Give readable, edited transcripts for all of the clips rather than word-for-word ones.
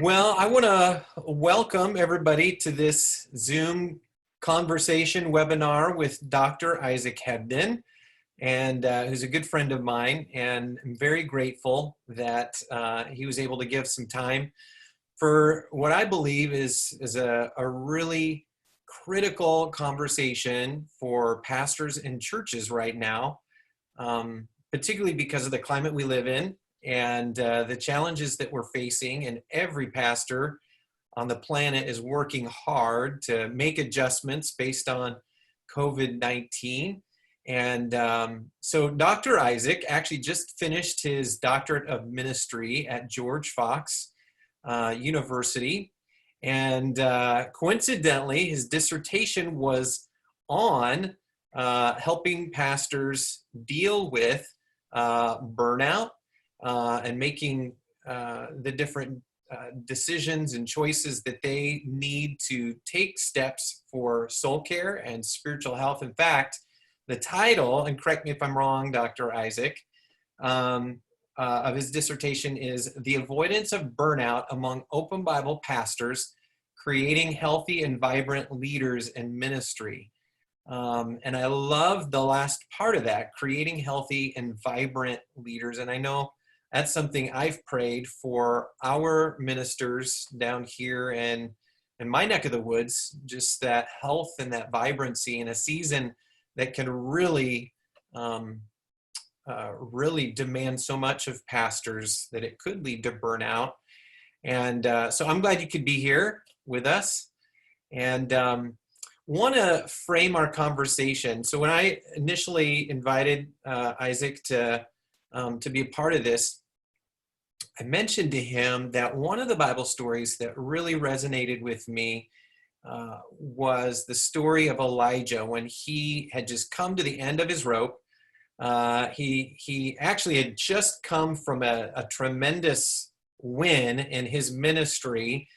Well, I want to welcome everybody to this Zoom conversation webinar with Dr. Isaac Hebden, and who's a good friend of mine. And I'm very grateful that he was able to give some time for what I believe is a really critical conversation for pastors and churches right now, particularly because of the climate we live in and the challenges that we're facing. And every pastor on the planet is working hard to make adjustments based on COVID-19. And so Dr. Isaac actually just finished his doctorate of ministry at George Fox University. And coincidentally, his dissertation was on helping pastors deal with burnout and making the different decisions and choices that they need to take steps for soul care and spiritual health. In fact, the title, and correct me if I'm wrong, Dr. Isaac, of his dissertation is The Avoidance of Burnout Among Open Bible Pastors, Creating Healthy and Vibrant Leaders in Ministry. And I love the last part of that, creating healthy and vibrant leaders. And I know that's something I've prayed for our ministers down here and in my neck of the woods, just that health and that vibrancy in a season that can really, really demand so much of pastors that it could lead to burnout. And so I'm glad you could be here with us. And want to frame our conversation. So when I initially invited Isaac to be a part of this, I mentioned to him that one of the Bible stories that really resonated with me was the story of Elijah when he had just come to the end of his rope. He actually had just come from a tremendous win in his ministry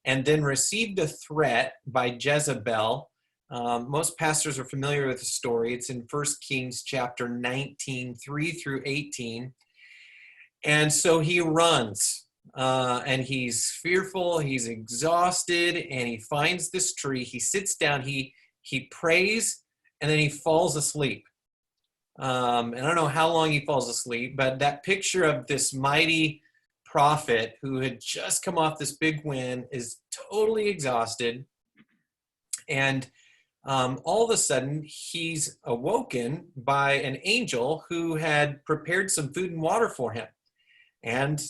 and then received a threat by Jezebel. Most pastors are familiar with the story. It's in 1 Kings chapter 19, 3 through 18. And so he runs, and he's fearful, he's exhausted, and he finds this tree. He sits down, he prays, and then he falls asleep. And I don't know how long he falls asleep, but that picture of this mighty prophet who had just come off this big win is totally exhausted. And all of a sudden, he's awoken by an angel who had prepared some food and water for him. And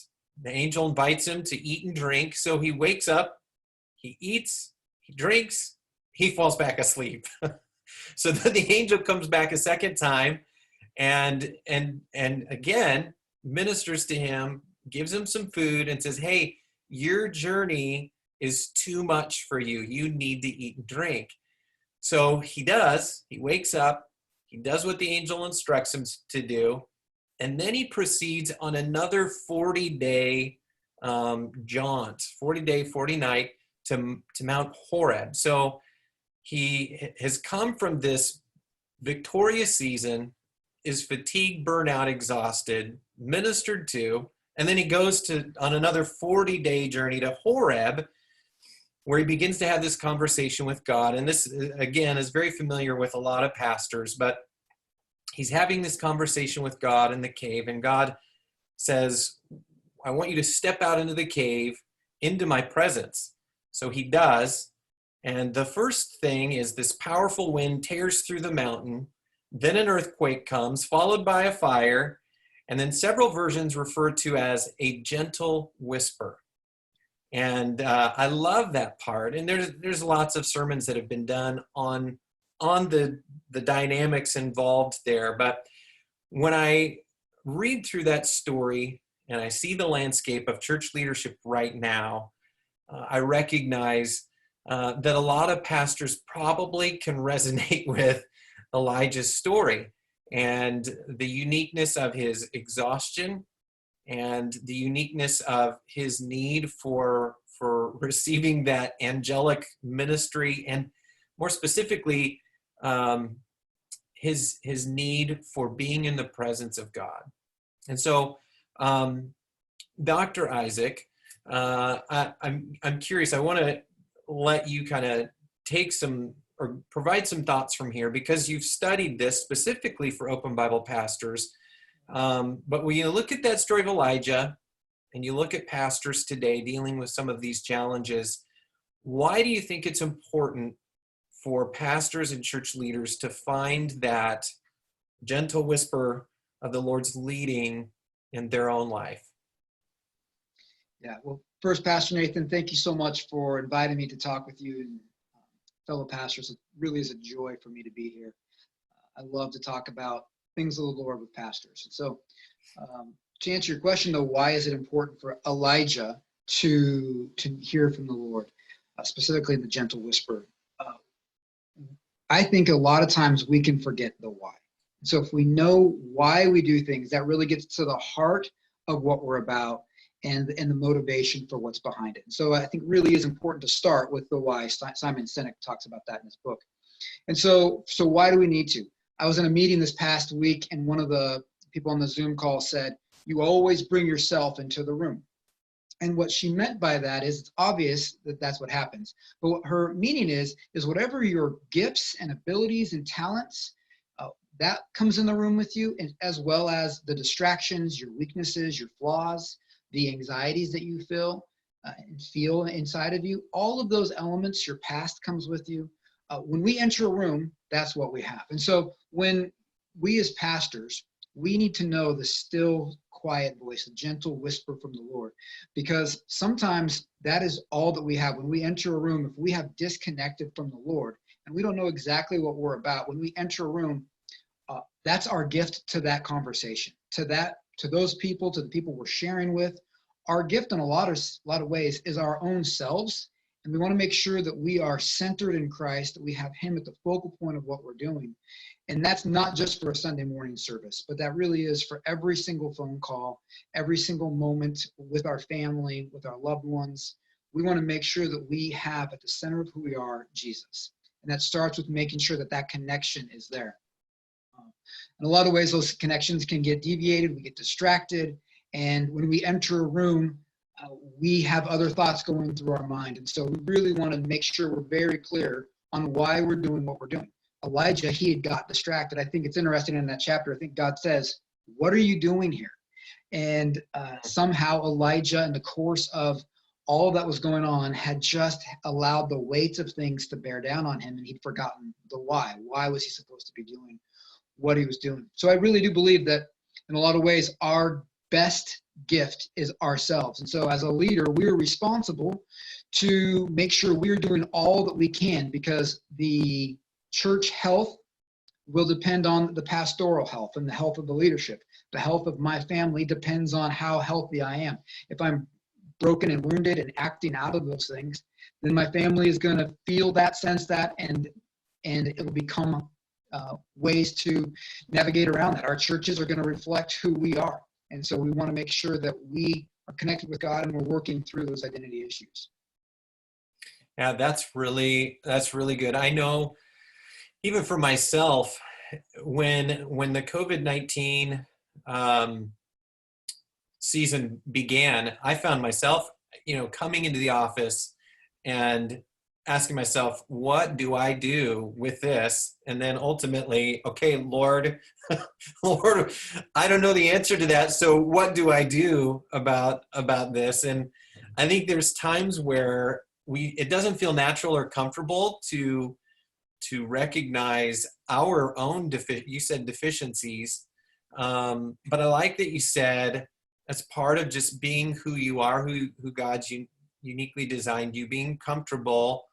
the angel invites him to eat and drink. So he wakes up, he eats, he drinks, he falls back asleep. So then the angel comes back a second time and again ministers to him, gives him some food and says, hey, your journey is too much for you. You need to eat and drink. So he does. He wakes up, he does what the angel instructs him to do, and then he proceeds on another 40-day jaunt, 40-day, 40-night to Mount Horeb. So he has come from this victorious season, is fatigued, burnout, exhausted, ministered to, and then he goes on another 40-day journey to Horeb, where he begins to have this conversation with God. And this, again, is very familiar with a lot of pastors, but he's having this conversation with God in the cave, and God says, I want you to step out into the cave, into my presence. So he does. And the first thing is this powerful wind tears through the mountain. Then an earthquake comes, followed by a fire, and then several versions refer to as a gentle whisper. And I love that part. And there's lots of sermons that have been done on the dynamics involved there. But when I read through that story and I see the landscape of church leadership right now, I recognize that a lot of pastors probably can resonate with Elijah's story and the uniqueness of his exhaustion and the uniqueness of his need for receiving that angelic ministry, and more specifically, his need for being in the presence of God. And so, Dr. Isaac, I'm curious. I want to let you kind of take some or provide some thoughts from here because you've studied this specifically for open Bible pastors. But when you look at that story of Elijah and you look at pastors today dealing with some of these challenges, why do you think it's important for pastors and church leaders to find that gentle whisper of the Lord's leading in their own life? Yeah, well, first, Pastor Nathan, thank you so much for inviting me to talk with you and fellow pastors. It really is a joy for me to be here. I love to talk about things of the Lord with pastors. And so to answer your question, though, why is it important for Elijah to hear from the Lord, specifically in the gentle whisper? I think a lot of times we can forget the why. So if we know why we do things, that really gets to the heart of what we're about and the motivation for what's behind it. And so I think really is important to start with the why. Simon Sinek talks about that in his book. And so why do we need to? I was in a meeting this past week, and one of the people on the Zoom call said, "You always bring yourself into the room." And what she meant by that is it's obvious that that's what happens. But what her meaning is whatever your gifts and abilities and talents, that comes in the room with you, and as well as the distractions, your weaknesses, your flaws, the anxieties that you feel inside of you, all of those elements, your past comes with you. When we enter a room, that's what we have. And so when we as pastors, we need to know the still, quiet voice, the gentle whisper from the Lord, because sometimes that is all that we have. When we enter a room, if we have disconnected from the Lord and we don't know exactly what we're about, when we enter a room, that's our gift to that conversation, to those people, to the people we're sharing with. Our gift in a lot of ways is our own selves. And we want to make sure that we are centered in Christ, that we have him at the focal point of what we're doing. And that's not just for a Sunday morning service, but that really is for every single phone call, every single moment with our family, with our loved ones. We want to make sure that we have at the center of who we are, Jesus. And that starts with making sure that that connection is there. In a lot of ways, those connections can get deviated, we get distracted, and when we enter a room, we have other thoughts going through our mind. And so we really want to make sure we're very clear on why we're doing what we're doing. Elijah, he had got distracted. I think it's interesting in that chapter, I think God says, "What are you doing here?" And somehow Elijah, in the course of all that was going on, had just allowed the weights of things to bear down on him, and he'd forgotten the why. Why was he supposed to be doing what he was doing? So I really do believe that in a lot of ways, our best gift is ourselves. And so as a leader, we're responsible to make sure we're doing all that we can, because the church health will depend on the pastoral health and the health of the leadership. The health of my family depends on how healthy I am. If I'm broken and wounded and acting out of those things, then my family is going to feel that, sense that, and it will become ways to navigate around that. Our churches are going to reflect who we are. And so we want to make sure that we are connected with God and we're working through those identity issues. Yeah, that's really good. I know even for myself, when the COVID-19 season began, I found myself, coming into the office and asking myself, what do I do with this? And then ultimately, okay, Lord, Lord, I don't know the answer to that. So what do I do about this? And I think there's times where it doesn't feel natural or comfortable to recognize our own you said deficiencies. But I like that you said that's part of just being who you are, who God's uniquely designed you, being comfortable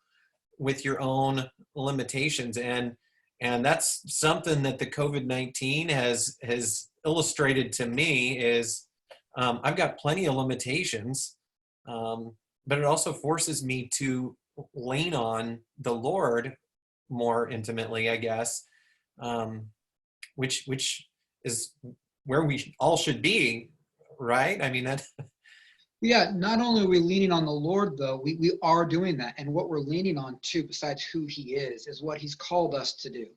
with your own limitations. And that's something that the COVID-19 has illustrated to me is I've got plenty of limitations, but it also forces me to lean on the Lord more intimately, I guess, which is where we all should be, right? I mean, that. Yeah, not only are we leaning on the Lord, though, we are doing that. And what we're leaning on, too, besides who he is what he's called us to do.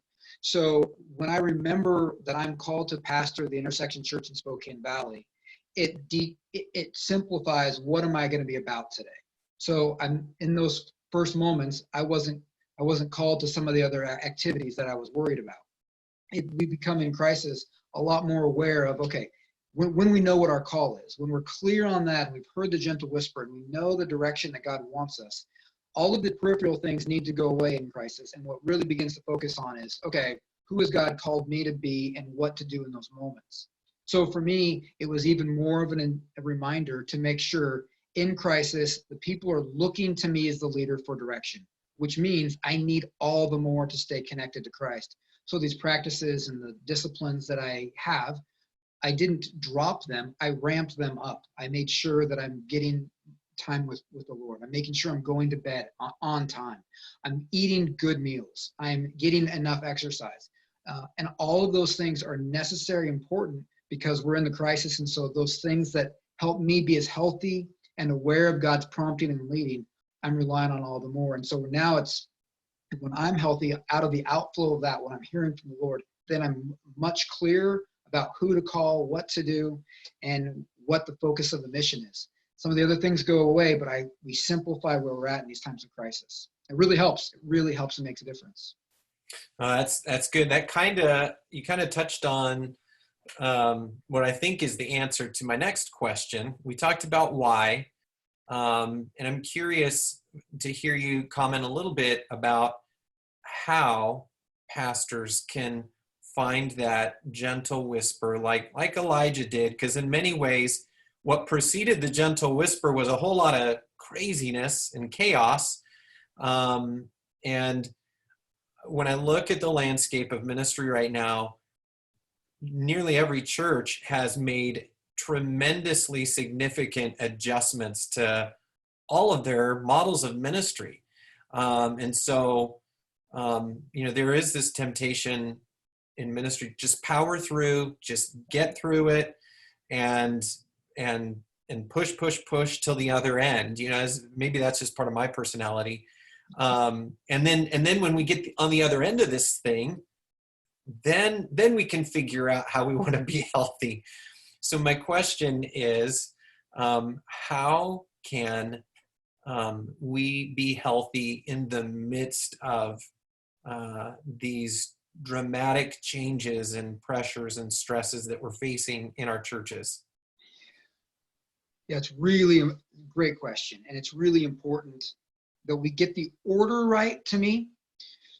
So when I remember that I'm called to pastor the Intersection Church in Spokane Valley, it simplifies what am I going to be about today. So I'm in those first moments, I wasn't called to some of the other activities that I was worried about. We become in crisis a lot more aware of, okay, when we know what our call is, when we're clear on that, and we've heard the gentle whisper, and we know the direction that God wants us, all of the peripheral things need to go away in crisis. And what really begins to focus on is, okay, who has God called me to be and what to do in those moments? So for me, it was even more of a reminder to make sure in crisis, the people are looking to me as the leader for direction, which means I need all the more to stay connected to Christ. So these practices and the disciplines that I have, I didn't drop them, I ramped them up. I made sure that I'm getting time with the Lord. I'm making sure I'm going to bed on time. I'm eating good meals. I'm getting enough exercise. And all of those things are necessary, important, because we're in the crisis. And so those things that help me be as healthy and aware of God's prompting and leading, I'm relying on all the more. And so now it's, when I'm healthy, out of the outflow of that, when I'm hearing from the Lord, then I'm much clearer about who to call, what to do, and what the focus of the mission is. Some of the other things go away, but we simplify where we're at in these times of crisis. It really helps. It really helps and makes a difference. That's good. You kind of touched on what I think is the answer to my next question. We talked about why, and I'm curious to hear you comment a little bit about how pastors can find that gentle whisper like Elijah did, because in many ways, what preceded the gentle whisper was a whole lot of craziness and chaos. And when I look at the landscape of ministry right now, nearly every church has made tremendously significant adjustments to all of their models of ministry. And so, there is this temptation in ministry, just power through, just get through it, and push till the other end. Maybe that's just part of my personality. And then when we get on the other end of this thing, then we can figure out how we want to be healthy. So my question is, how can we be healthy in the midst of these dramatic changes and pressures and stresses that we're facing in our churches? Yeah, it's really a great question. And it's really important that we get the order right, to me.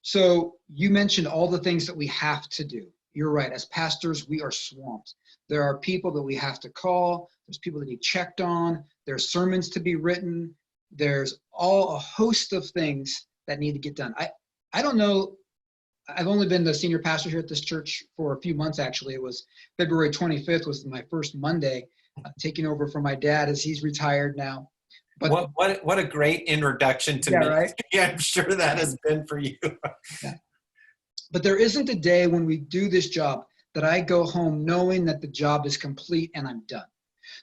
So you mentioned all the things that we have to do. You're right. As pastors, we are swamped. There are people that we have to call. There's people that need checked on. There's sermons to be written. There's a host of things that need to get done. I don't know. I've only been the senior pastor here at this church for a few months, actually. It was February 25th was my first Monday, taking over from my dad as he's retired now. But what a great introduction to me. Right? Yeah, I'm sure that has been for you. Yeah. But there isn't a day when we do this job that I go home knowing that the job is complete and I'm done.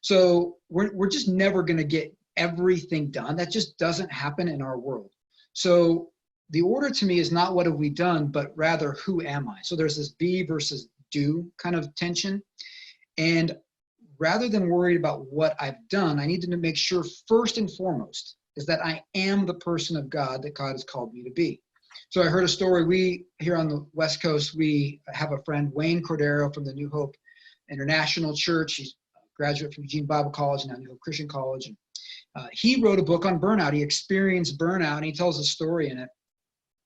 So we're just never going to get everything done. That just doesn't happen in our world. So the order to me is not what have we done, but rather who am I? So there's this be versus do kind of tension. And rather than worried about what I've done, I need to make sure first and foremost is that I am the person of God that God has called me to be. So I heard a story. We here on the West Coast, we have a friend, Wayne Cordero from the New Hope International Church. He's a graduate from Eugene Bible College, now New Hope Christian College. And he wrote a book on burnout. He experienced burnout, and he tells a story in it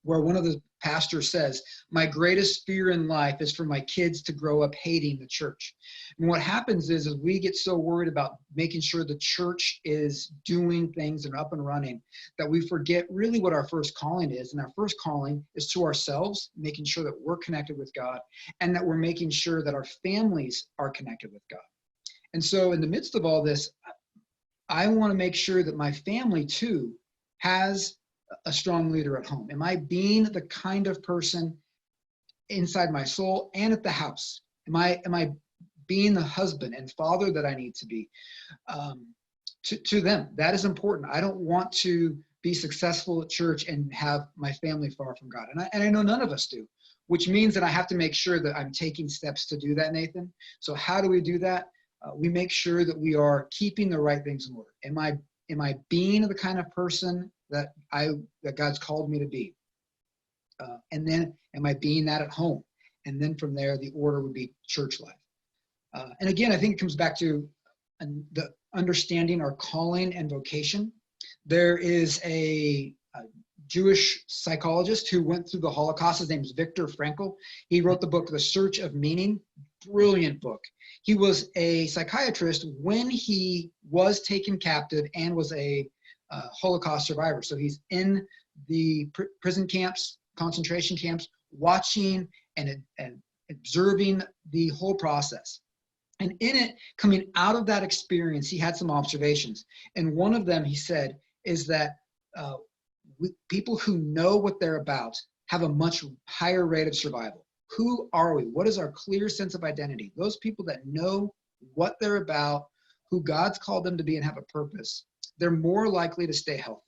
where one of the pastors says, my greatest fear in life is for my kids to grow up hating the church. And what happens is we get so worried about making sure the church is doing things and up and running that we forget really what our first calling is. And our first calling is to ourselves, making sure that we're connected with God and that we're making sure that our families are connected with God. And so in the midst of all this, I want to make sure that my family too has a strong leader at home. Am I being the kind of person inside my soul and at the house? Am I being the husband and father that I need to be to them? That is important. I don't want to be successful at church and have my family far from God. And I know none of us do, which means that I have to make sure that I'm taking steps to do that, Nathan. So how do we do that? we make sure that we are keeping the right things in order. Am I being the kind of person that God's called me to be? And then am I being that at home? And then from there, the order would be church life. And again, I think it comes back to the understanding our calling and vocation. There is a Jewish psychologist who went through the Holocaust. His name is Viktor Frankl. He wrote the book, The Search of Meaning. Brilliant book. He was a psychiatrist when he was taken captive and was a Holocaust survivor. So he's in the prison camps, concentration camps, watching and observing the whole process. And in it, coming out of that experience, he had some observations. And one of them, he said, is that people who know what they're about have a much higher rate of survival. Who are we? What is our clear sense of identity? Those people that know what they're about, who God's called them to be and have a purpose, they're more likely to stay healthy.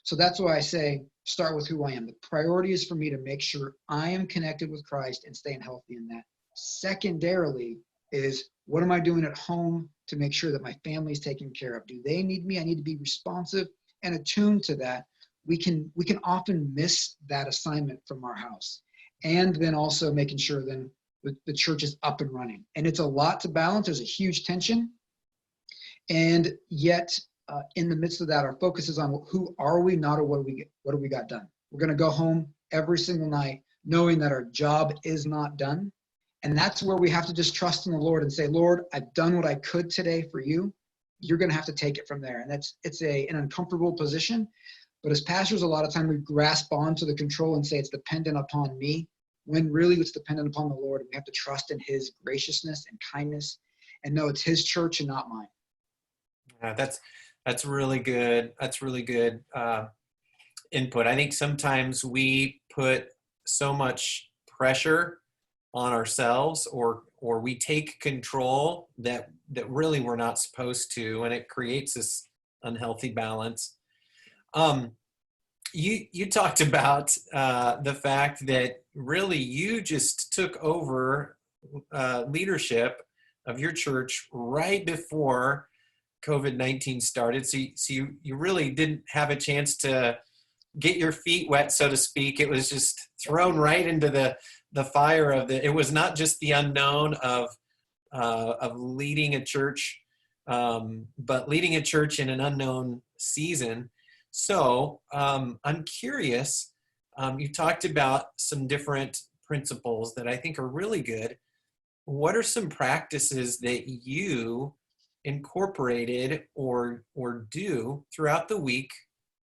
So that's why I say, start with who I am. The priority is for me to make sure I am connected with Christ and staying healthy in that. Secondarily is, what am I doing at home to make sure that my family is taken care of? Do they need me? I need to be responsive and attuned to that. We can often miss that assignment from our house. And then also making sure then the church is up and running. And it's a lot to balance. There's a huge tension. And yet, in the midst of that, our focus is on who are we, not what do we got done. We're going to go home every single night knowing that our job is not done. And that's where we have to just trust in the Lord and say, Lord, I've done what I could today for you. You're going to have to take it from there. And it's an uncomfortable position. But as pastors, a lot of time we grasp onto the control and say it's dependent upon me, when really it's dependent upon the Lord. And we have to trust in his graciousness and kindness and know it's his church and not mine. That's really good. That's really good input. I think sometimes we put so much pressure on ourselves, or we take control that really we're not supposed to, and it creates this unhealthy balance. You talked about the fact that really you just took over leadership of your church right before COVID-19 started. So you really didn't have a chance to get your feet wet, so to speak. It was just thrown right into the fire of it was not just the unknown of leading a church, but leading a church in an unknown season. So I'm curious, you talked about some different principles that I think are really good. What are some practices that you incorporated or do throughout the week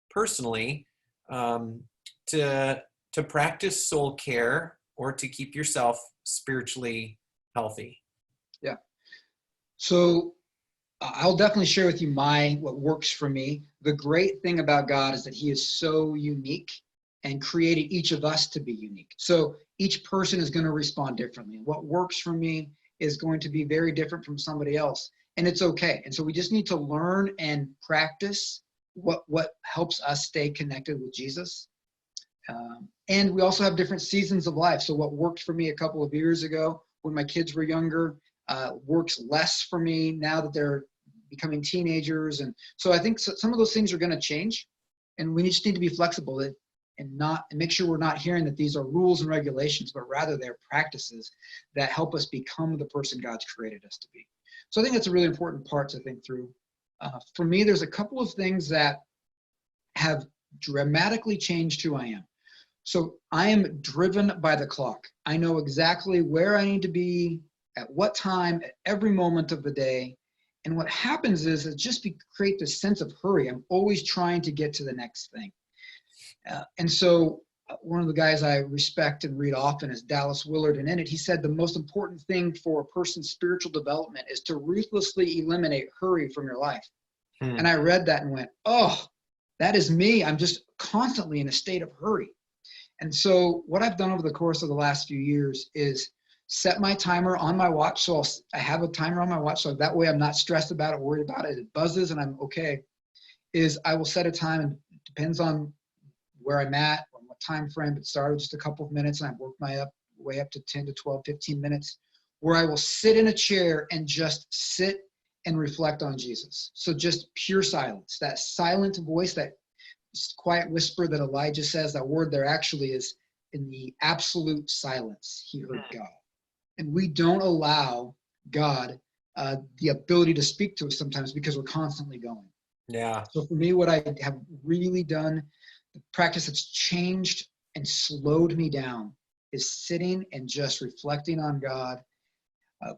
personally to practice soul care or to keep yourself spiritually healthy? Yeah. So I'll definitely share with you what works for me. The great thing about God is that he is so unique and created each of us to be unique. So each person is going to respond differently. What works for me is going to be very different from somebody else. And it's okay. And so we just need to learn and practice what helps us stay connected with Jesus. And we also have different seasons of life. So what worked for me a couple of years ago when my kids were younger works less for me now that they're becoming teenagers. And so I think some of those things are going to change. And we just need to be flexible and make sure we're not hearing that these are rules and regulations, but rather they're practices that help us become the person God's created us to be. So I think that's a really important part to think through. For me, there's a couple of things that have dramatically changed who I am. So I am driven by the clock. I know exactly where I need to be, at what time, at every moment of the day. And what happens is it just create this sense of hurry. I'm always trying to get to the next thing. And so one of the guys I respect and read often is Dallas Willard. And in it, he said the most important thing for a person's spiritual development is to ruthlessly eliminate hurry from your life. And I read that and went, oh, that is me. I'm just constantly in a state of hurry. And so what I've done over the course of the last few years is set my timer on my watch. So I have a timer on my watch. So that way I'm not stressed about it, worried about it. It buzzes and I'm okay. I will set a time, and it depends on where I'm at, or what time frame. It started just a couple of minutes and I worked my way up to 10 to 12, 15 minutes, where I will sit in a chair and just sit and reflect on Jesus. So just pure silence, that silent voice, that quiet whisper that Elijah says, that word there actually is in the absolute silence, he heard God. And we don't allow God the ability to speak to us sometimes because we're constantly going. Yeah. So for me, what I have really done, the practice that's changed and slowed me down, is sitting and just reflecting on God,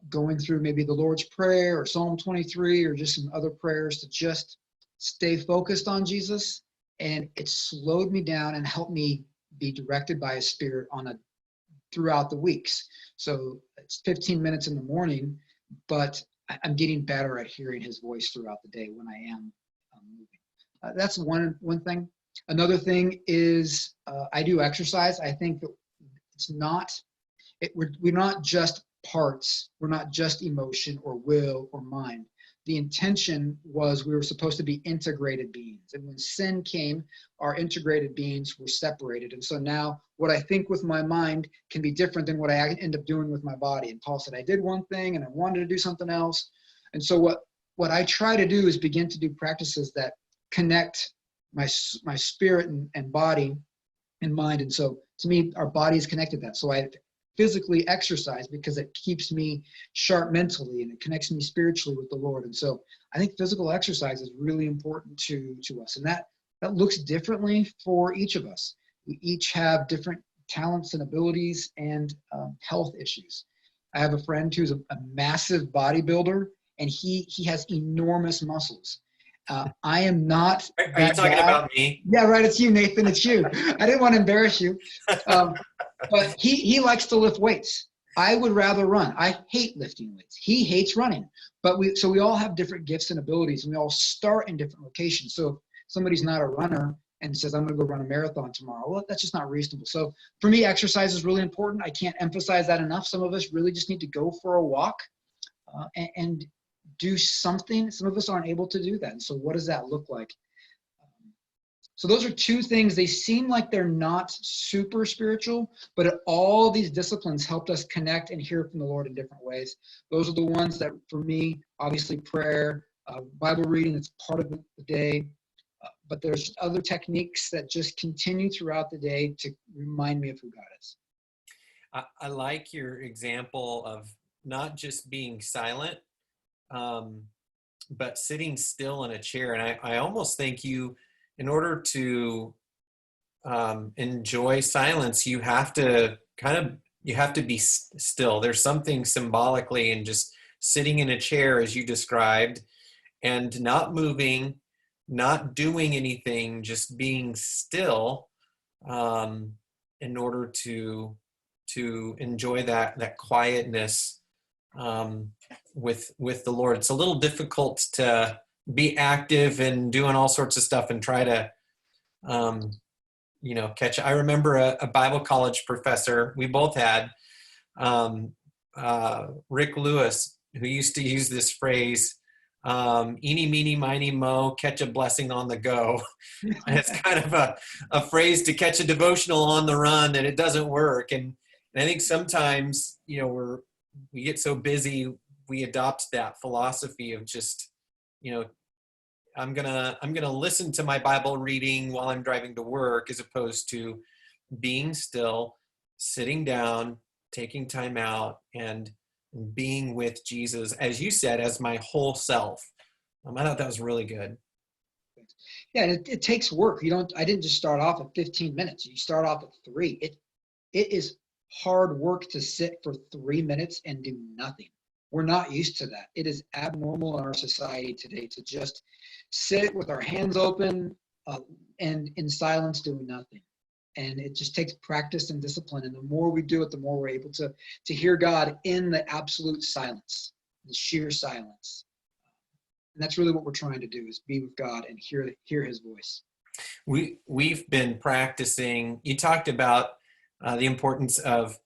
going through maybe the Lord's Prayer or Psalm 23 or just some other prayers to just stay focused on Jesus. And it slowed me down and helped me be directed by His Spirit throughout the weeks. So it's 15 minutes in the morning, but I'm getting better at hearing His voice throughout the day when I am moving. That's one thing. Another thing is I do exercise. I think that it's not, we're not just parts. We're not just emotion or will or mind. The intention was we were supposed to be integrated beings. And when sin came, our integrated beings were separated. And so now what I think with my mind can be different than what I end up doing with my body. And Paul said, I did one thing and I wanted to do something else. And so what I try to do is begin to do practices that connect my spirit and body and mind. And so to me, our body is connected to that. So I physically exercise because it keeps me sharp mentally and it connects me spiritually with the Lord. And so I think physical exercise is really important to us. And that looks differently for each of us. We each have different talents and abilities and health issues. I have a friend who's a massive bodybuilder, and he has enormous muscles. I am not. Are you talking about me? Yeah, right. It's you, Nathan. It's you. I didn't want to embarrass you. But he likes to lift weights. I would rather run. I hate lifting weights. He hates running. But we all have different gifts and abilities, and we all start in different locations. So if somebody's not a runner and says, I'm going to go run a marathon tomorrow, well, that's just not reasonable. So for me, exercise is really important. I can't emphasize that enough. Some of us really just need to go for a walk and do something. Some of us aren't able to do that. And so what does that look like? So those are two things. They seem like they're not super spiritual, but all these disciplines helped us connect and hear from the Lord in different ways. Those are the ones that, for me, obviously prayer, Bible reading, it's part of the day. But there's other techniques that just continue throughout the day to remind me of who God is. I like your example of not just being silent, but sitting still in a chair. And I almost think in order to enjoy silence, you have to be still. There's something symbolically in just sitting in a chair, as you described, and not moving, not doing anything, just being still, in order to enjoy that quietness with the Lord. It's a little difficult to be active and doing all sorts of stuff and try to catch. I remember a Bible college professor we both had, Rick Lewis, who used to use this phrase, eeny, meeny, miny, mo, catch a blessing on the go. And it's kind of a phrase to catch a devotional on the run, and it doesn't work. And I think sometimes, we get so busy, we adopt that philosophy of just, I'm gonna listen to my Bible reading while I'm driving to work, as opposed to being still, sitting down, taking time out, and being with Jesus, as you said, as my whole self. I thought that was really good. Yeah, it takes work. I didn't just start off at 15 minutes. You start off at 3. It is hard work to sit for 3 minutes and do nothing. We're not used to that. It is abnormal in our society today to just sit with our hands open and in silence doing nothing. And it just takes practice and discipline. And the more we do it, the more we're able to hear God in the absolute silence, the sheer silence. And that's really what we're trying to do, is be with God and hear His voice. We've been practicing. You talked about the importance of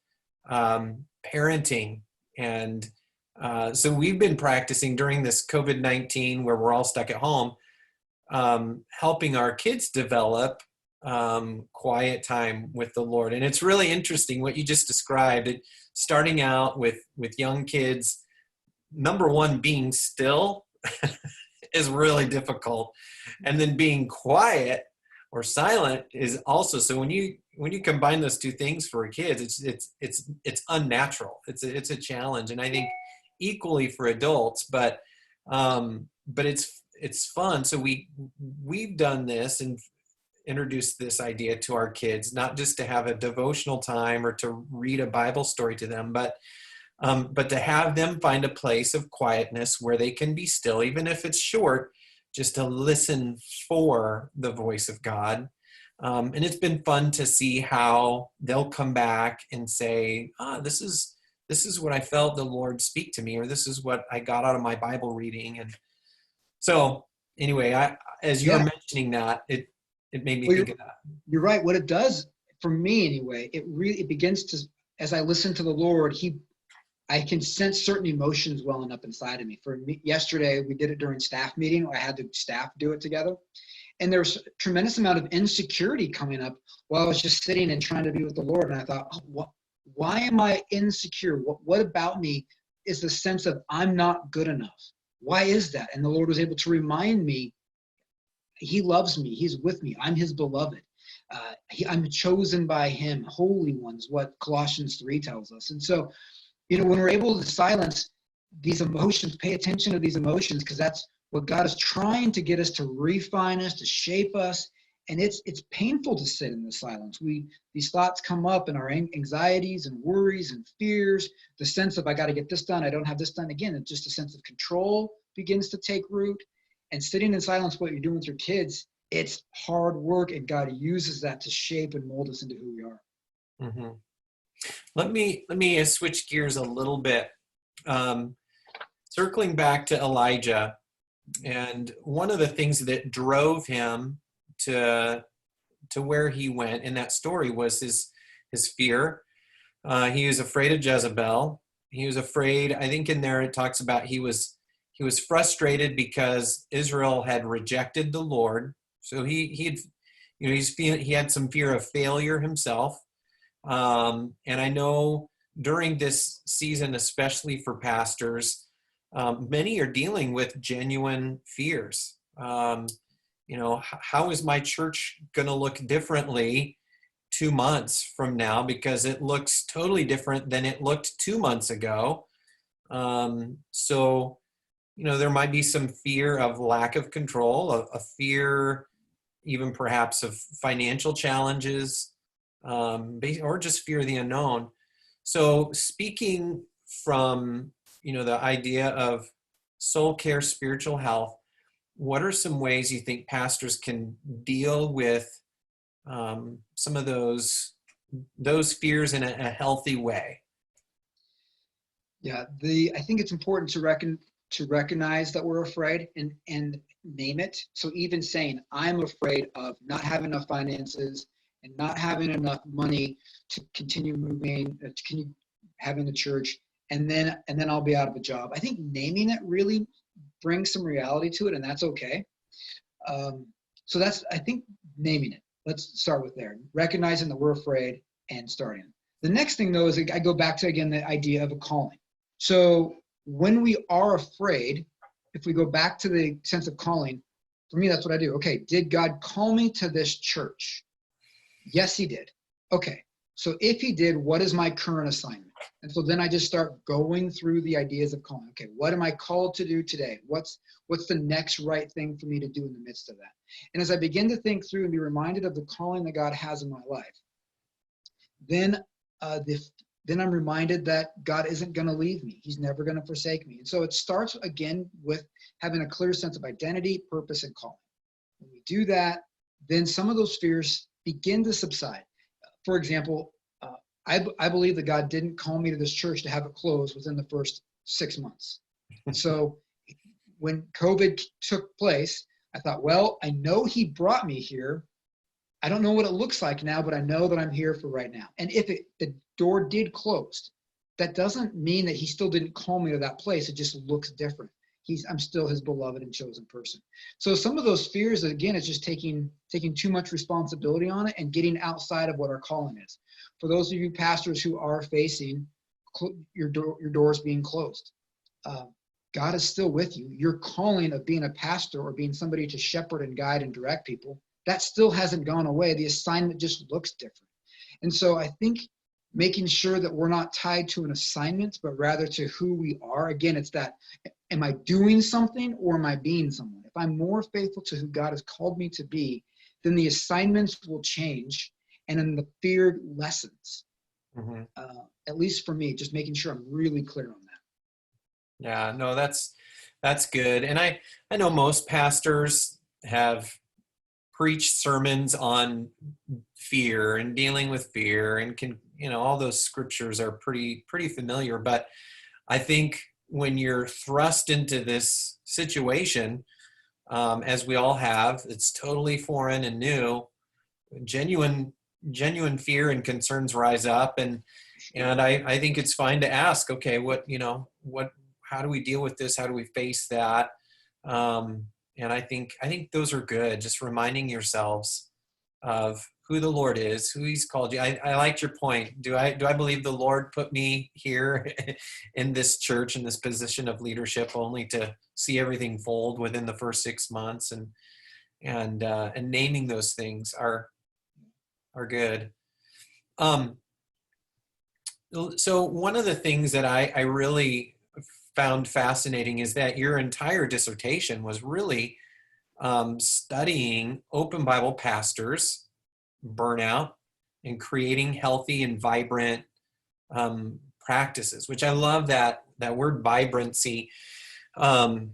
parenting. And so we've been practicing during this COVID-19, where we're all stuck at home, helping our kids develop quiet time with the Lord. And it's really interesting what you just described. Starting out with young kids, number one, being still, is really difficult. And then being quiet or silent is also, so when you combine those two things for kids, it's unnatural. It's a challenge. And I think equally for adults, but it's fun. So we've done this and introduced this idea to our kids, not just to have a devotional time or to read a Bible story to them, but to have them find a place of quietness where they can be still, even if it's short, just to listen for the voice of God. And it's been fun to see how they'll come back and say, this is what I felt the Lord speak to me, or this is what I got out of my Bible reading. And so anyway, as you were mentioning that, it made me think of that. You're right. What it does for me anyway, it begins to, as I listen to the Lord, I can sense certain emotions welling up inside of me. For me, yesterday, we did it during staff meeting. I had the staff do it together. And there's a tremendous amount of insecurity coming up while I was just sitting and trying to be with the Lord. And I thought, why am I insecure? What about me is the sense of I'm not good enough? Why is that? And the Lord was able to remind me, He loves me. He's with me. I'm His beloved. I'm chosen by Him. Holy ones, what Colossians 3 tells us. And so, when we're able to silence these emotions, pay attention to these emotions, because that's what God is trying to get us to refine us, to shape us. And it's painful to sit in the silence. These thoughts come up in our anxieties and worries and fears, the sense of I got to get this done, I don't have this done. Again, it's just a sense of control begins to take root. And sitting in silence, what you're doing with your kids, it's hard work, and God uses that to shape and mold us into who we are. Mm-hmm. Let me switch gears a little bit. Circling back to Elijah, and one of the things that drove him to where he went in that story was his fear. He was afraid of Jezebel. He was afraid. I think in there it talks about he was frustrated because Israel had rejected the Lord. So he had some fear of failure himself. And I know during this season, especially for pastors, many are dealing with genuine fears. How is my church going to look differently 2 months from now? Because it looks totally different than it looked 2 months ago. So, there might be some fear of lack of control, a fear even perhaps of financial challenges, or just fear of the unknown. So speaking from, the idea of soul care, spiritual health, what are some ways you think pastors can deal with some of those fears in a healthy way? Yeah, I think it's important to recognize that we're afraid and name it. So even saying, I'm afraid of not having enough finances and not having enough money to continue moving, to continue having the church, and then I'll be out of a job. I think naming it really brings some reality to it, and that's okay. So that's, I think, naming it. Let's start with there. Recognizing that we're afraid and starting. The next thing, though, is I go back to, again, the idea of a calling. So when we are afraid, if we go back to the sense of calling, for me, that's what I do. Okay, did God call me to this church? Yes, He did. Okay, so if He did, what is my current assignment? And so then I just start going through the ideas of calling. Okay, what am I called to do today? What's the next right thing for me to do in the midst of that? And as I begin to think through and be reminded of the calling that God has in my life, then I'm reminded that God isn't going to leave me. He's never going to forsake me. And so it starts again with having a clear sense of identity, purpose, and calling. When we do that, then some of those fears begin to subside. For example, I believe that God didn't call me to this church to have it closed within the first 6 months. So when COVID took place, I thought, well, I know He brought me here. I don't know what it looks like now, but I know that I'm here for right now. And if the door did close, that doesn't mean that He still didn't call me to that place. It just looks different. I'm still His beloved and chosen person. So some of those fears, again, it's just taking too much responsibility on it and getting outside of what our calling is. For those of you pastors who are facing your doors being closed, God is still with you. Your calling of being a pastor or being somebody to shepherd and guide and direct people, that still hasn't gone away. The assignment just looks different. And so I think making sure that we're not tied to an assignment, but rather to who we are. Again, it's that, am I doing something or am I being someone? If I'm more faithful to who God has called me to be, then the assignments will change and then the fear lessens. Mhm. At least for me, just making sure I'm really clear on that. Yeah, no, that's good. And I know most pastors have preached sermons on fear and dealing with fear, and can, all those scriptures are pretty familiar. But I think when you're thrust into this situation, as we all have, it's totally foreign and new. Genuine fear and concerns rise up, and I think it's fine to ask, okay, how do we deal with this? How do we face that? And I think those are good. Just reminding yourselves of who the Lord is, who He's called you. I liked your point. Do I believe the Lord put me here in this church, in this position of leadership, only to see everything fold within the first 6 months? And naming those things are good. So one of the things that I really found fascinating is that your entire dissertation was really studying open Bible pastors, burnout, and creating healthy and vibrant practices, which I love that word vibrancy. That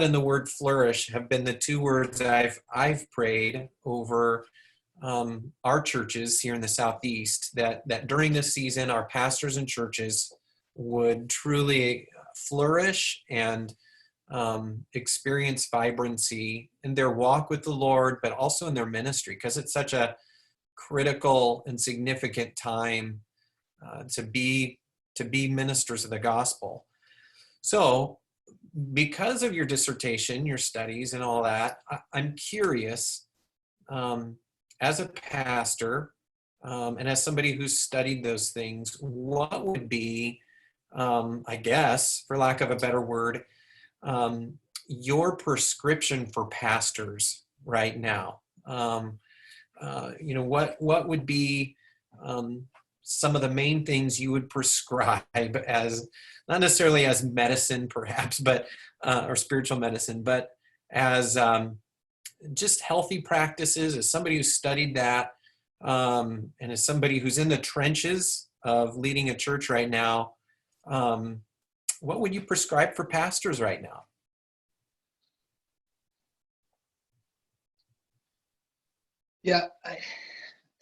and the word flourish have been the two words that I've prayed over our churches here in the Southeast, that during this season, our pastors and churches would truly flourish and experience vibrancy in their walk with the Lord, but also in their ministry, because it's such a critical and significant time to be ministers of the gospel. So, because of your dissertation, your studies, and all that, I'm curious, as a pastor and as somebody who's studied those things, what would be, I guess, for lack of a better word, your prescription for pastors right now? What would be some of the main things you would prescribe, as not necessarily as medicine, perhaps, but or spiritual medicine, but as just healthy practices, as somebody who's studied that, and as somebody who's in the trenches of leading a church right now, what would you prescribe for pastors right now? Yeah,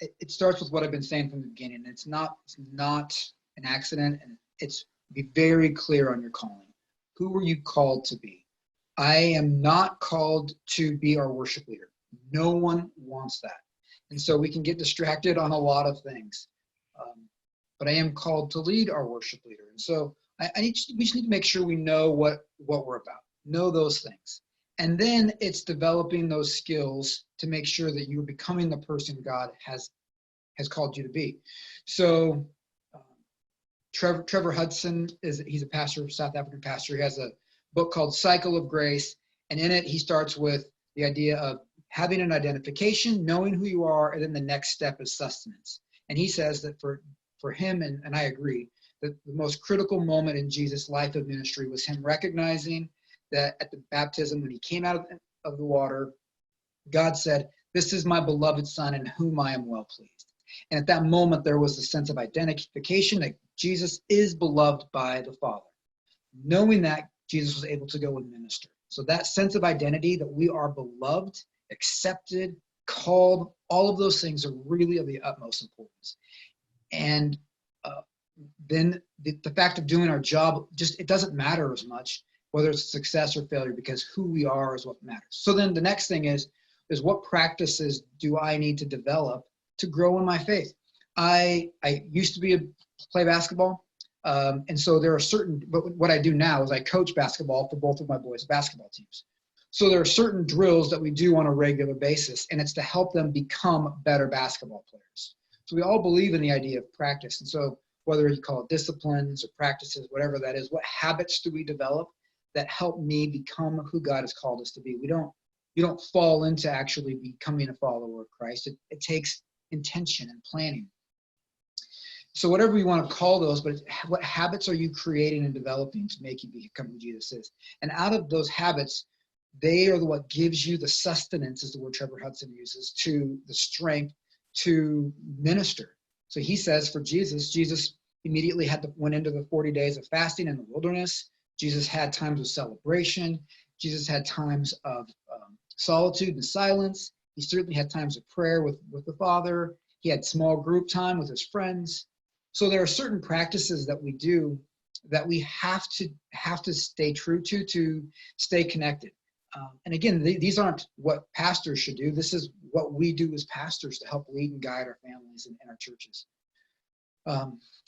it starts with what I've been saying from the beginning. It's not an accident, and it's be very clear on your calling. Who are you called to be? I am not called to be our worship leader. No one wants that. And so we can get distracted on a lot of things. But I am called to lead our worship leader. And so we just need to make sure we know what we're about, know those things. And then it's developing those skills to make sure that you're becoming the person God has called you to be. So Trevor Hudson, he's a pastor, South African pastor. He has a book called Cycle of Grace. And in it, he starts with the idea of having an identification, knowing who you are, and then the next step is sustenance. And he says that for him, and I agree, that the most critical moment in Jesus' life of ministry was him recognizing that at the baptism, when he came out of the water, God said, "This is my beloved Son in whom I am well pleased." And at that moment, there was a sense of identification that Jesus is beloved by the Father. Knowing that, Jesus was able to go and minister. So that sense of identity, that we are beloved, accepted, called, all of those things are really of the utmost importance. And then the fact of doing our job, it doesn't matter as much whether it's success or failure, because who we are is what matters. So then the next thing is what practices do I need to develop to grow in my faith? I used to play basketball. And so there are but what I do now is I coach basketball for both of my boys' basketball teams. So there are certain drills that we do on a regular basis, and it's to help them become better basketball players. So we all believe in the idea of practice. And so whether you call it disciplines or practices, whatever that is. What habits do we develop that help me become who God has called us to be? You don't fall into actually becoming a follower of Christ. It takes intention and planning. So whatever you want to call those, but what habits are you creating and developing to make you become who Jesus is? And out of those habits, they are what gives you the sustenance, is the word Trevor Hudson uses, to the strength to minister. So he says for Jesus immediately went into the 40 days of fasting in the wilderness. Jesus had times of celebration. Jesus had times of solitude and silence. He certainly had times of prayer with the Father. He had small group time with his friends. So there are certain practices that we do that we have to stay true to stay connected. And again, these aren't what pastors should do. This is what we do as pastors to help lead and guide our families and our churches.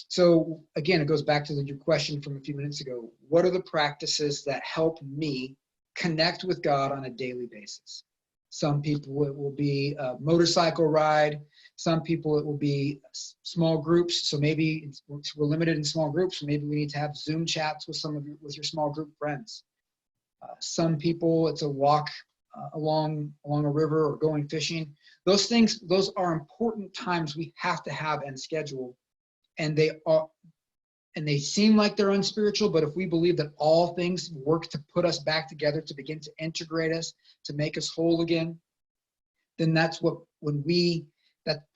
So again, it goes back to your question from a few minutes ago. What are the practices that help me connect with God on a daily basis? Some people it will be a motorcycle ride. Some people it will be small groups. So maybe we're limited in small groups. So maybe we need to have Zoom chats with with your small group friends. Some people it's a walk along a river or going fishing. Those are important times we have to have and schedule. And they seem like they're unspiritual, but if we believe that all things work to put us back together, to begin to integrate us, to make us whole again, then that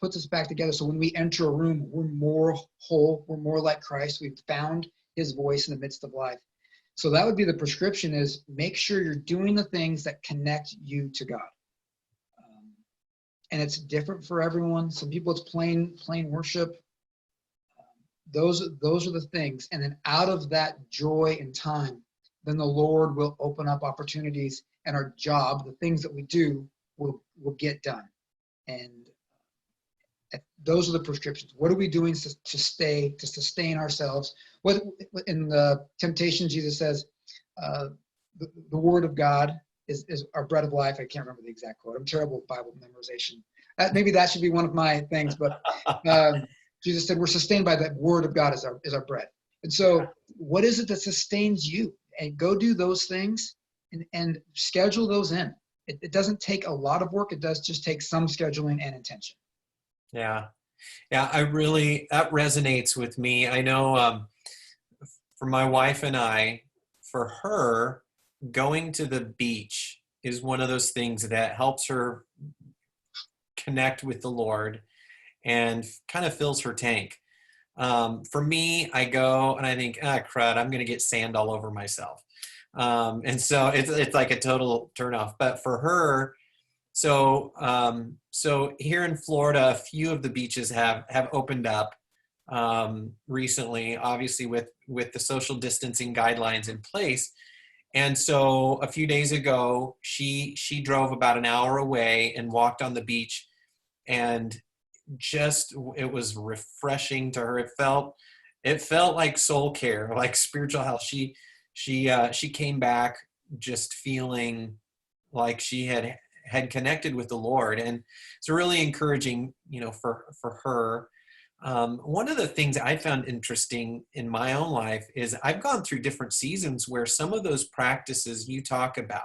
puts us back together. So when we enter a room, we're more whole, we're more like Christ. We've found his voice in the midst of life. So that would be the prescription, is make sure you're doing the things that connect you to God. And it's different for everyone. Some people it's plain worship. Those are the things. And then out of that joy and time, then the Lord will open up opportunities, and our job, the things that we do, will get done. And those are the prescriptions. What are we doing to sustain ourselves? What in the temptation, Jesus says, the word of God is our bread of life. I can't remember the exact quote. I'm terrible with Bible memorization. Maybe that should be one of my things, but Jesus said we're sustained by that word of God as our bread. And so what is it that sustains you? And go do those things and schedule those in. It doesn't take a lot of work. It does just take some scheduling and intention. Yeah. Yeah, that resonates with me. I know for my wife and I, for her, going to the beach is one of those things that helps her connect with the Lord and kind of fills her tank. For me, I go and I think, crud, I'm going to get sand all over myself. And so it's like a total turnoff. But for her, so here in Florida, a few of the beaches have opened up recently, obviously with the social distancing guidelines in place. And so a few days ago, she drove about an hour away and walked on the beach, and it was refreshing to her. It felt like soul care, like spiritual health. She came back just feeling like she had connected with the Lord, and it's really encouraging, for her. One of the things I found interesting in my own life is I've gone through different seasons where some of those practices you talk about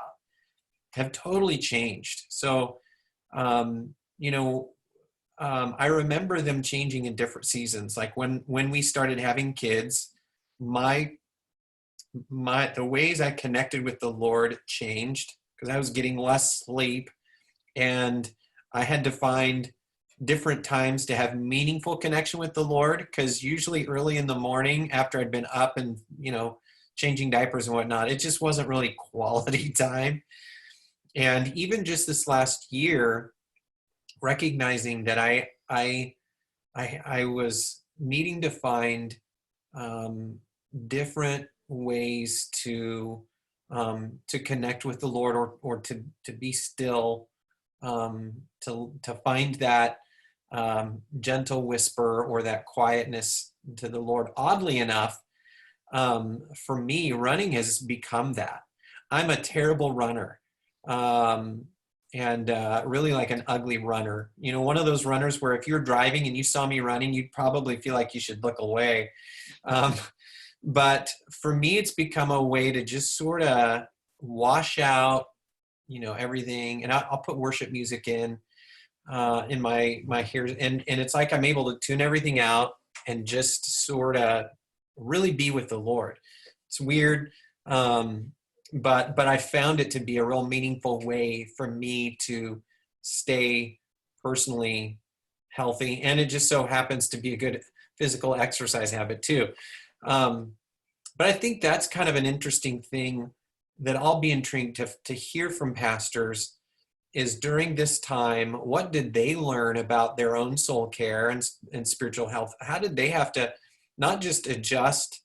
have totally changed. So, I remember them changing in different seasons. Like when we started having kids, the ways I connected with the Lord changed because I was getting less sleep, and I had to find different times to have meaningful connection with the Lord, because usually early in the morning after I'd been up and, changing diapers and whatnot, it just wasn't really quality time. And even just this last year, recognizing that I was needing to find different ways to connect with the Lord, or to be still, to find that gentle whisper or that quietness to the Lord. Oddly enough, for me, running has become that. I'm a terrible runner. and really like an ugly runner. You know, one of those runners where if you're driving and you saw me running, you'd probably feel like you should look away. Um, but for me, it's become a way to just sort of wash out, everything. And I'll put worship music in my ears, and it's like I'm able to tune everything out and just sort of really be with the Lord. It's weird, but I found it to be a real meaningful way for me to stay personally healthy, and it just so happens to be a good physical exercise habit too. But I think that's kind of an interesting thing that I'll be intrigued to hear from pastors is during this time, what did they learn about their own soul care and spiritual health? How did they have to not just adjust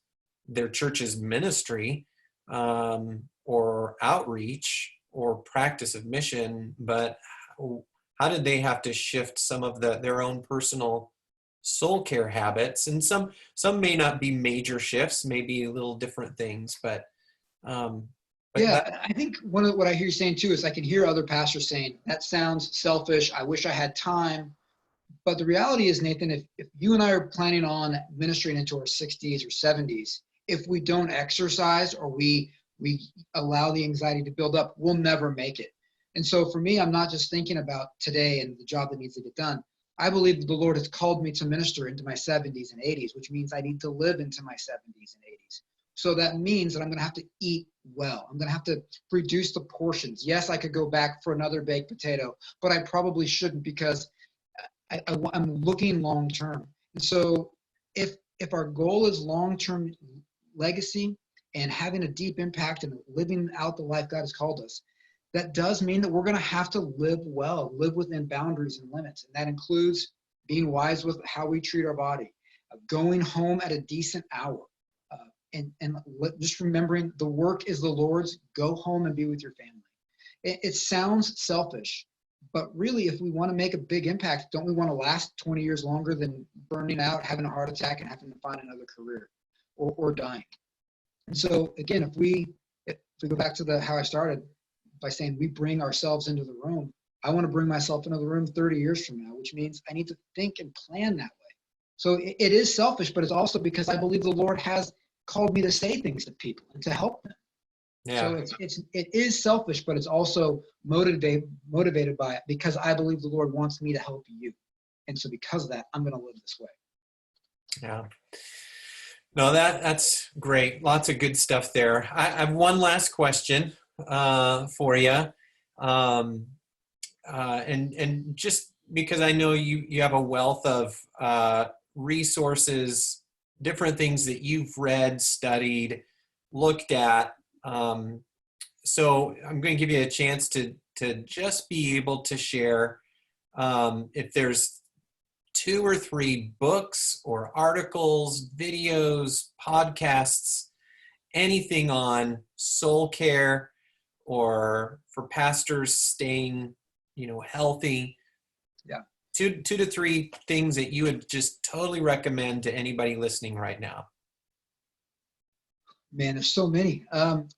their church's ministry or outreach or practice of mission, but how did they have to shift some of their own personal soul care habits? And some may not be major shifts, maybe little different things, but yeah, I think one of what I hear you saying too is I can hear other pastors saying, that sounds selfish. I wish I had time. But the reality is, Nathan, if you and I are planning on ministering into our 60s or 70s, if we don't exercise or we allow the anxiety to build up, we'll never make it. And so for me, I'm not just thinking about today and the job that needs to get done. I believe that the Lord has called me to minister into my 70s and 80s, which means I need to live into my 70s and 80s. So that means that I'm going to have to eat well. I'm going to have to reduce the portions. Yes, I could go back for another baked potato, but I probably shouldn't because I'm looking long term. And so if our goal is long-term legacy and having a deep impact and living out the life God has called us, that does mean that we're going to have to live well, live within boundaries and limits. And that includes being wise with how we treat our body, going home at a decent hour, and just remembering the work is the Lord's. Go home and be with your family. It sounds selfish, but really, if we want to make a big impact, don't we want to last 20 years longer than burning out, having a heart attack, and having to find another career or dying? And so, again, if we go back to how I started by saying we bring ourselves into the room, I want to bring myself into the room 30 years from now, which means I need to think and plan that way. So it is selfish, but it's also because I believe the Lord has called me to say things to people and to help them. yeah. So it is selfish, but it's also motivated by it because I believe the Lord wants me to help you. And so because of that, I'm going to live this way. Yeah. No, that's great. Lots of good stuff there. I have one last question for you. And just because I know you have a wealth of resources, different things that you've read, studied, looked at. So I'm going to give you a chance to just be able to share if there's 2 or 3 books or articles, videos, podcasts, anything on soul care or for pastors staying, healthy. Yeah. 2 to 3 things that you would just totally recommend to anybody listening right now. Man, there's so many.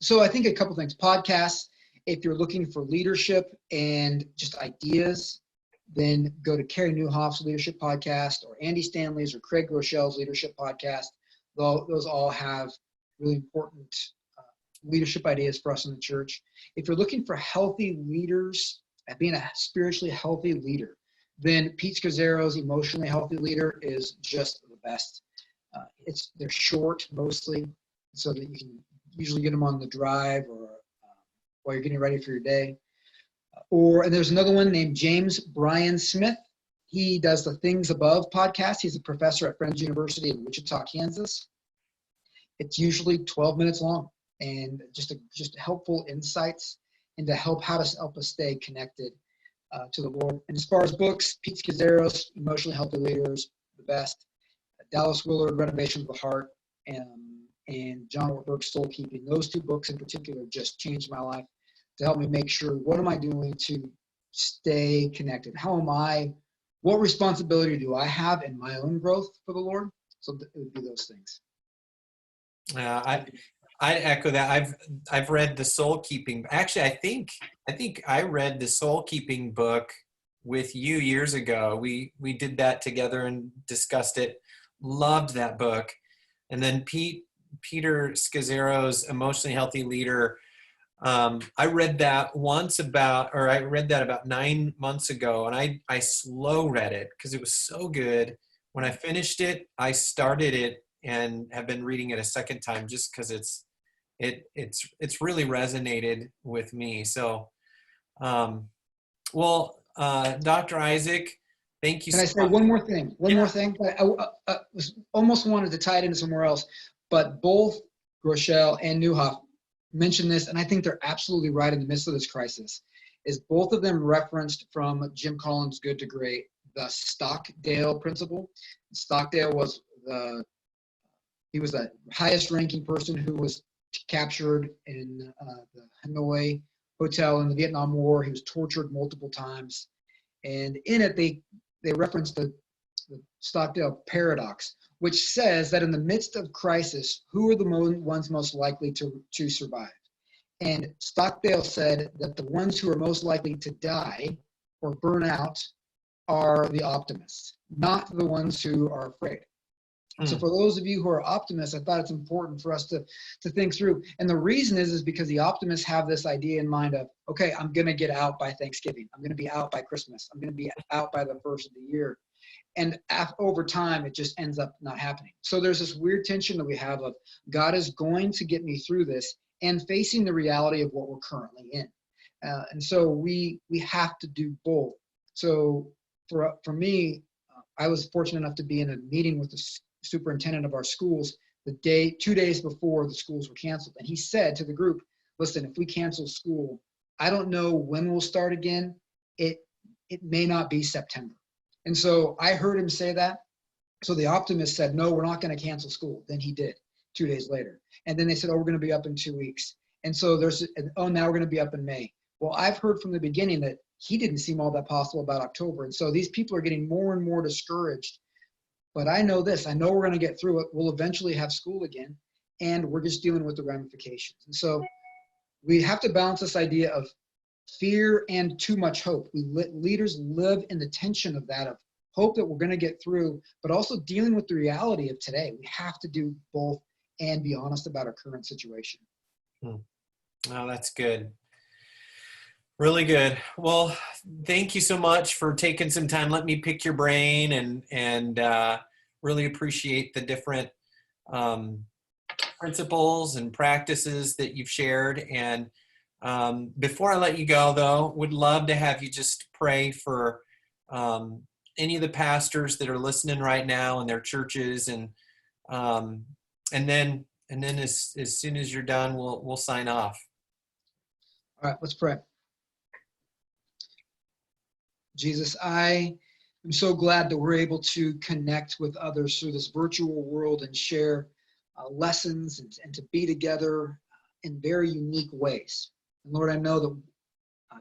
So I think a couple things. Podcasts, if you're looking for leadership and just ideas, then go to Carey Nieuwhof's Leadership Podcast or Andy Stanley's or Craig Groeschel's Leadership Podcast. Those all have really important leadership ideas for us in the church. If you're looking for healthy leaders, being a spiritually healthy leader, then Pete Scazzero's Emotionally Healthy Leader is just the best. They're short mostly, so that you can usually get them on the drive or while you're getting ready for your day. And there's another one named James Bryan Smith. He does the Things Above podcast. He's a professor at Friends University in Wichita, Kansas. It's usually 12 minutes long and just helpful insights into help us stay connected to the Lord. And as far as books, Pete Scazzero's Emotionally Healthy Leaders, the best. Dallas Willard, Renovation of the Heart, and John Ortberg's Soul Keeping. Those 2 books in particular just changed my life to help me make sure, what am I doing to stay connected? What responsibility do I have in my own growth for the Lord? So it would be those things. I echo that. I've read the Soul Keeping. Actually, I think I think I read the soul keeping book with you years ago. We did that together and discussed it. Loved that book. And then Peter Scazzero's Emotionally Healthy Leader. I read that I read that about 9 months ago, and I slow read it because it was so good. When I finished it, I started it and have been reading it a second time just because it's really resonated with me. So, Dr. Isaac, thank you Can I so say much. one more thing? One more Yeah. thing. Almost wanted to tie it into somewhere else, but both Rochelle and Newhoff mentioned this, and I think they're absolutely right in the midst of this crisis. Is both of them referenced from Jim Collins' Good to Great, the Stockdale principle. Stockdale was he was the highest ranking person who was captured in the Hanoi hotel in the Vietnam War. He was tortured multiple times. And in it, they reference the Stockdale paradox, which says that in the midst of crisis, who are the ones most likely to survive? And Stockdale said that the ones who are most likely to die or burn out are the optimists, not the ones who are afraid. So for those of you who are optimists, I thought it's important for us to think through. And the reason is because the optimists have this idea in mind of, okay, I'm going to get out by Thanksgiving. I'm going to be out by Christmas. I'm going to be out by the first of the year. And over time, it just ends up not happening. So there's this weird tension that we have of God is going to get me through this and facing the reality of what we're currently in. And so we have to do both. So for me, I was fortunate enough to be in a meeting with the superintendent of our schools 2 days before the schools were canceled. And he said to the group, listen, if we cancel school, I don't know when we'll start again. It may not be September. And so I heard him say that. So the optimist said, no, we're not going to cancel school. Then he did 2 days later. And then they said, oh, we're going to be up in 2 weeks. And so now we're going to be up in May. Well, I've heard from the beginning that he didn't seem all that possible about October. And so these people are getting more and more discouraged. But I know this, I know we're going to get through it. We'll eventually have school again, and we're just dealing with the ramifications. And so we have to balance this idea of fear and too much hope. Leaders live in the tension of that, of hope that we're going to get through, but also dealing with the reality of today. We have to do both and be honest about our current situation. Oh, that's good. Really good. Well, thank you so much for taking some time. Let me pick your brain and really appreciate the different principles and practices that you've shared. And before I let you go, though, would love to have you just pray for any of the pastors that are listening right now in their churches, and then as soon as you're done, we'll sign off. All right, let's pray. Jesus, I am so glad that we're able to connect with others through this virtual world and share lessons and to be together in very unique ways. And Lord, I know that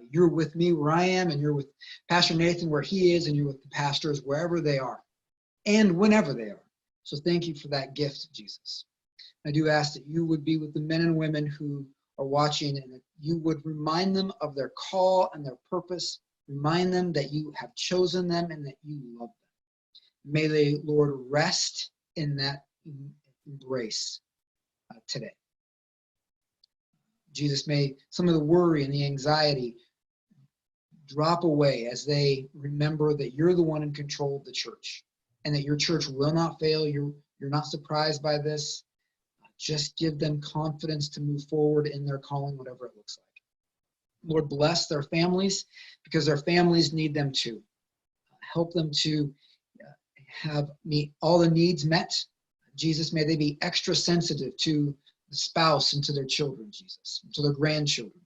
you're with me where I am, and you're with Pastor Nathan where he is, and you're with the pastors wherever they are and whenever they are. So thank you for that gift, Jesus. I do ask that you would be with the men and women who are watching, and that you would remind them of their call and their purpose. Remind them that you have chosen them and that you love them. May they, Lord, rest in that embrace today. Jesus, may some of the worry and the anxiety drop away as they remember that you're the one in control of the church and that your church will not fail. You're not surprised by this. Just give them confidence to move forward in their calling, whatever it looks like. Lord, bless their families because their families need them too. Help them to meet all the needs met. Jesus, may they be extra sensitive to the spouse and to their children, Jesus, and to their grandchildren.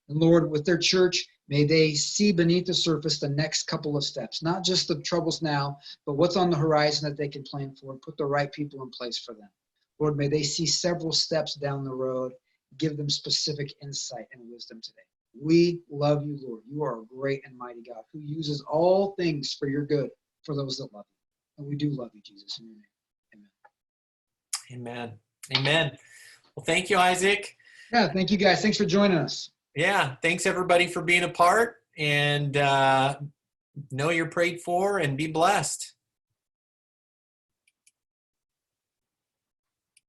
And Lord, with their church, may they see beneath the surface the next couple of steps, not just the troubles now, but what's on the horizon that they can plan for and put the right people in place for them. Lord, may they see several steps down the road, give them specific insight and wisdom today. We love you, Lord. You are a great and mighty God who uses all things for your good for those that love you. And we do love you, Jesus, in your name. Amen. Amen. Amen. Well, thank you, Isaac. Yeah, thank you guys. Thanks for joining us. Yeah. Thanks everybody for being a part, and know you're prayed for, and be blessed.